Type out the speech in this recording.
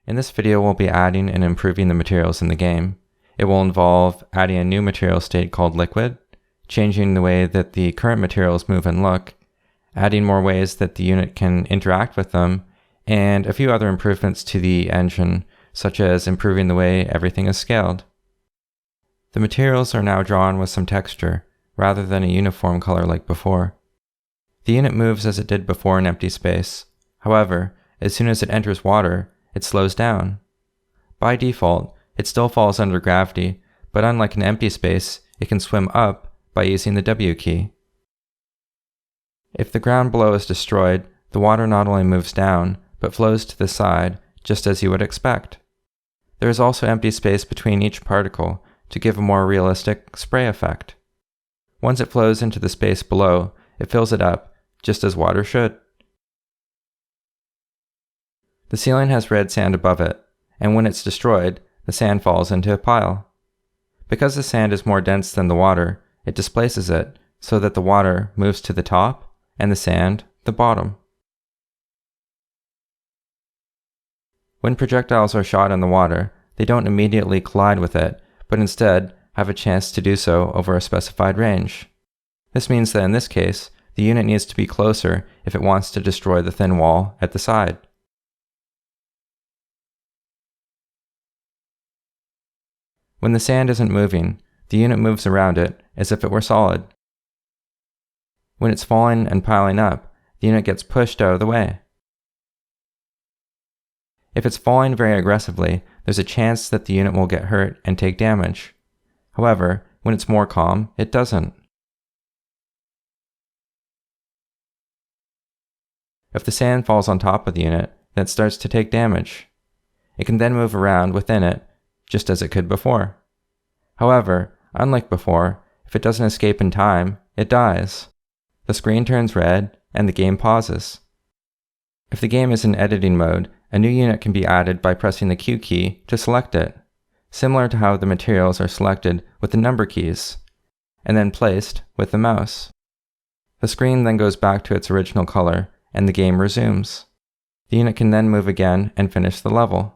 In this video, we'll be adding and improving the materials in the game. It will involve adding a new material state called liquid, changing the way that the current materials move and look, adding more ways that the unit can interact with them, and a few other improvements to the engine, such as improving the way everything is scaled. The materials are now drawn with some texture, rather than a uniform color like before. The unit moves as it did before in empty space. However, as soon as it enters water, it slows down. By default, it still falls under gravity, but unlike an empty space, it can swim up by using the W key. If the ground below is destroyed, the water not only moves down, but flows to the side, just as you would expect. There is also empty space between each particle to give a more realistic spray effect. Once it flows into the space below, it fills it up, just as water should. The ceiling has red sand above it, and when it's destroyed, the sand falls into a pile. Because the sand is more dense than the water, it displaces it so that the water moves to the top and the sand the bottom. When projectiles are shot in the water, they don't immediately collide with it, but instead have a chance to do so over a specified range. This means that in this case, the unit needs to be closer if it wants to destroy the thin wall at the side. When the sand isn't moving, the unit moves around it as if it were solid. When it's falling and piling up, the unit gets pushed out of the way. If it's falling very aggressively, there's a chance that the unit will get hurt and take damage. However, when it's more calm, it doesn't. If the sand falls on top of the unit, then it starts to take damage. It can then move around within it, just as it could before. However, unlike before, if it doesn't escape in time, it dies. The screen turns red, and the game pauses. If the game is in editing mode, a new unit can be added by pressing the Q key to select it, similar to how the materials are selected with the number keys, and then placed with the mouse. The screen then goes back to its original color, and the game resumes. The unit can then move again and finish the level.